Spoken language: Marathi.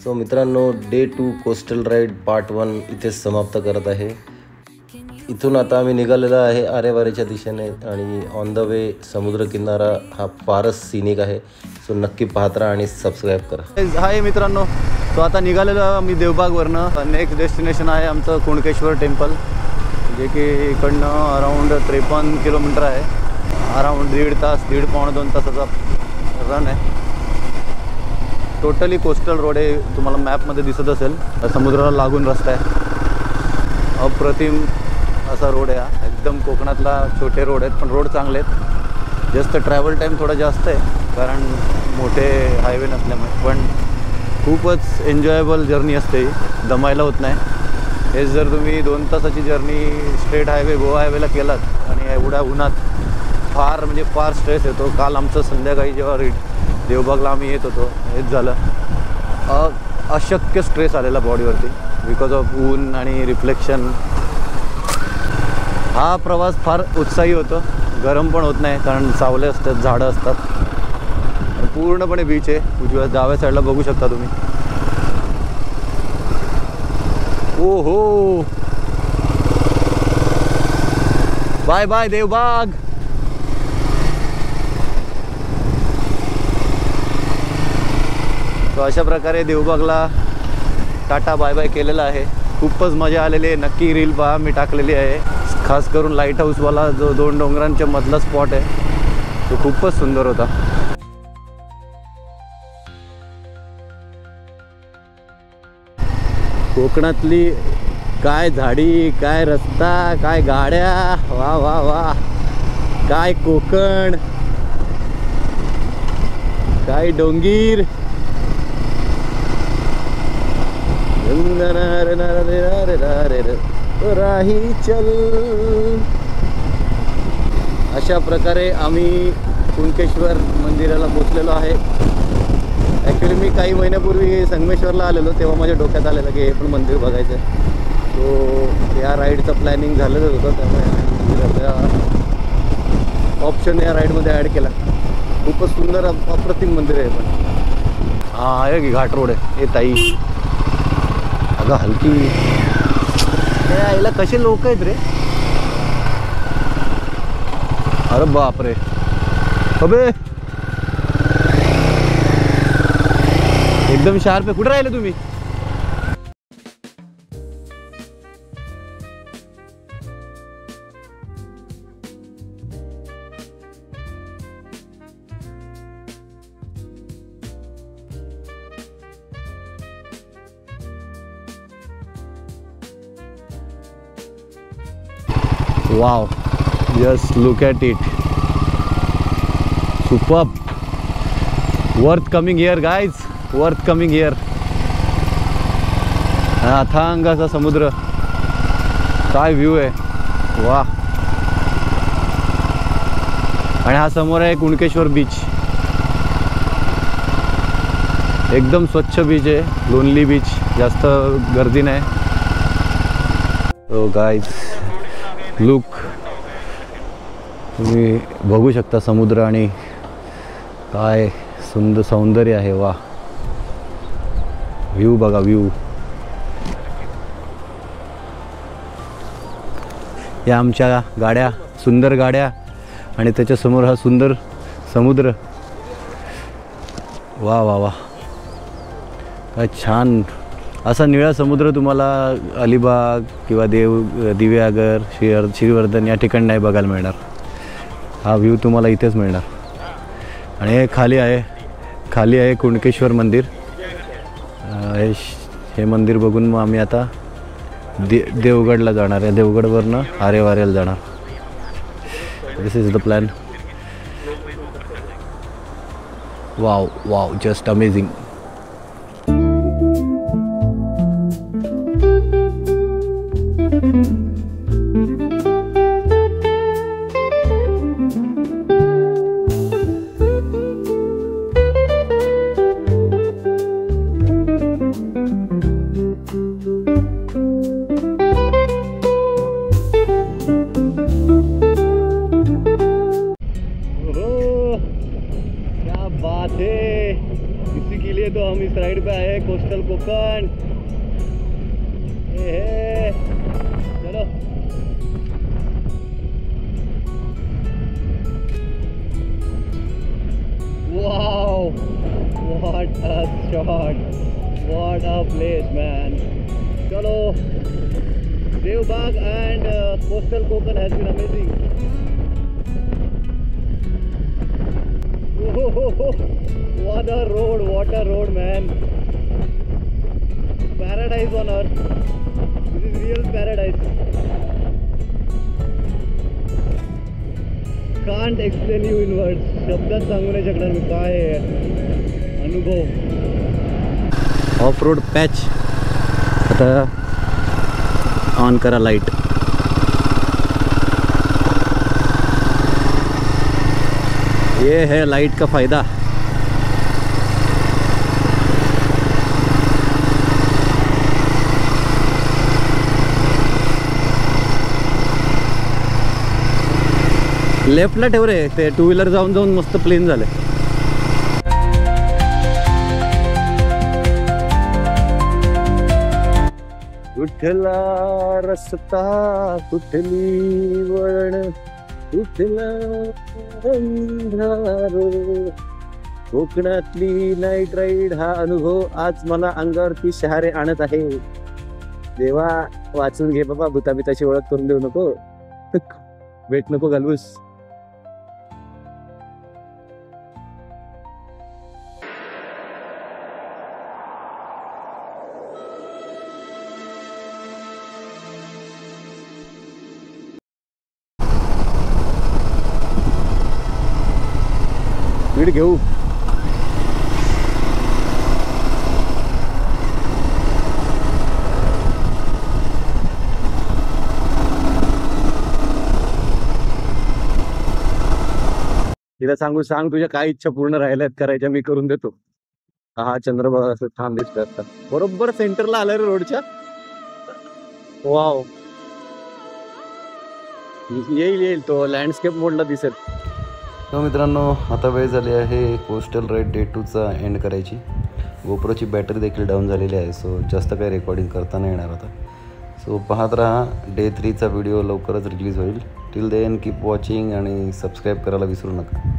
सो मित्रांनो, डे 2 कोस्टल राईड पार्ट 1 इथेच समाप्त करत आहे। इथून आता आम्ही निघालेलो आहे आरेवारेच्या दिशेने आणि ऑन द वे समुद्रकिनारा हा फारच सिनिक आहे। सो नक्की पाहत राहा आणि सबस्क्राईब करा। हाय मित्रांनो, तो आता निघालेलो आम्ही देवबागवरनं। नेक्स्ट डेस्टिनेशन आहे आमचं कुणकेश्वर टेम्पल, जे की इकडनं अराऊंड 53 किलोमीटर आहे। अराऊंड 1.5 तास, 1.5-2 तासाचा रन आहे। टोटली कोस्टल रोड आहे, तुम्हाला मॅपमध्ये दिसत असेल। समुद्राला लागून रस्ता आहे, अप्रतिम असा रोड आहे हा। एकदम कोकणातला छोटे रोड आहेत, पण रोड चांगले आहेत। जस्ट ट्रॅव्हल टाईम थोडा जास्त आहे, कारण मोठे हायवे नसल्यामुळे, पण खूपच एन्जॉयबल जर्नी असते, दमायला होत नाही। हेच जर तुम्ही 2 तासाची जर्नी स्ट्रेट हायवे गोवा हायवेला केलात आणि एवढ्या उन्हात फार स्ट्रेस येतो। काल आमचं संध्याकाळी जेव्हा देवबागला आम्ही येत होतो, हेच झालं, अशक्य स्ट्रेस आलेला बॉडीवरती बिकॉज ऑफ ऊन आणि रिफ्लेक्शन। हा प्रवास फार उत्साही होतो, गरम पण होत नाही, कारण सावले असतात, झाडं असतात, पूर्णपणे बीच आहे। उजव्या डाव्या साईडला बघू शकता तुम्ही। ओहो, बाय बाय देवबाग। तो अशा प्रकारे देवबागला टाटा बाय बाय केलेला आहे। खूपच मजा आलेली आहे। नक्की रील पहा, मी टाकलेली आहे। खास करून लाईट हाऊसवाला जो 2 डोंगरांच्या मधला स्पॉट आहे, तो खूपच सुंदर होता। कोकणातली काय झाडी, काय रस्ता, काय गाड्या, वा वा वा, काय कोकण, काय डोंगीर। राही चल। अशा प्रकारे आम्ही कुणकेश्वर मंदिराला पोचलेलो आहे। ॲक्च्युली मी काही महिन्यापूर्वी संगमेश्वरला आलेलो, तेव्हा माझ्या डोक्यात आलेलं की हे पण मंदिर बघायचं आहे। तो या राईडचं प्लॅनिंग झालेलंच होतं, त्यामुळे ऑप्शन या राईडमध्ये ॲड केला। खूपच सुंदर अप्रतिम मंदिर आहे। पण हां, आहे की घाट रोड आहे। हे ताई, अगं हलकी, यायला कसे लोक आहेत रे। अरे बापरे, अबे एकदम शार्प आहे। कुठे राहिले तुम्ही? Wow, just look at it. Superb. Worth coming here, guys. Worth coming here. अथांग असा समुद्र, काय व्ह्यू आहे, वा। आणि हा समोर आहे कुणकेश्वर बीच। एकदम स्वच्छ बीच आहे, लोनली बीच, जास्त गर्दी नाही। ओ गाइस, लुक, तुम्ही बघू शकता समुद्र आणि काय सुंदर सौंदर्य आहे, वा। व्ह्यू बघा, व्ह्यू। या आमच्या गाड्या, सुंदर गाड्या, आणि त्याच्यासमोर हा सुंदर समुद्र, वा वा वा, काय छान। असा निळा समुद्र तुम्हाला अलिबाग किंवा दिव्यागर, श्रीवर्धन या ठिकाणी नाही बघायला मिळणार। हा व्ह्यू तुम्हाला इथेच मिळणार। आणि हे खाली आहे कुणकेश्वर मंदिर। हे मंदिर बघून मग आम्ही आता देवगडला जाणार आहे। देवगडवरनं आरेवारेला जाणार। This is the plan. Wow wow, just amazing. इसी के लिए तो हम इस राइड पे आए हैं, कोस्टल कोकण। चलो wow, what a shot, what a place man. चलो, Devbag and coastal Konkan has been amazing. What a road man, paradise on earth, this is real paradise, can't explain you in words, शब्दात सांगू नाही शकणार मी काय अनुभव। ऑफ रोड पॅच, आता ऑन करा लाईट। ये है लाइट का फायदा। लेफ्टला ठेव रे, ते टू व्हीलर जाऊन जाऊन मस्त प्लेन झाले। कुठला रस्ता, कुठली वळण, कुठला अंधार, कोकणातली नाईट राईड हा अनुभव आज मला अंगावरती शहारे आणत आहे। देवा वाचून घे बाबा, भूताबिताची ओळख करून देऊ नको, वेट नको घालूस। स्पीड घेऊ। तिला सांग तुझ्या काय इच्छा पूर्ण राहिल्यात करायच्या, मी करून देतो। हा चंद्रभागा असं छान दिसतात, बरोबर सेंटरला आलाय रे रोडच्या। वाव, येईल तो लँडस्केप मोडला दिसेल। तर मित्रांनो, आता वेळ झाली आहे कोस्टल राईड डे 2चा एंड करायची। गोप्रोची बॅटरी देखील डाऊन झालेली आहे, सो जास्त काही रेकॉर्डिंग करता नाही येणार आता। सो पाहत राहा, डे 3चा व्हिडिओ लवकरच रिलीज होईल। टिल देन कीप वॉचिंग आणि सबस्क्राईब करायला विसरू नका।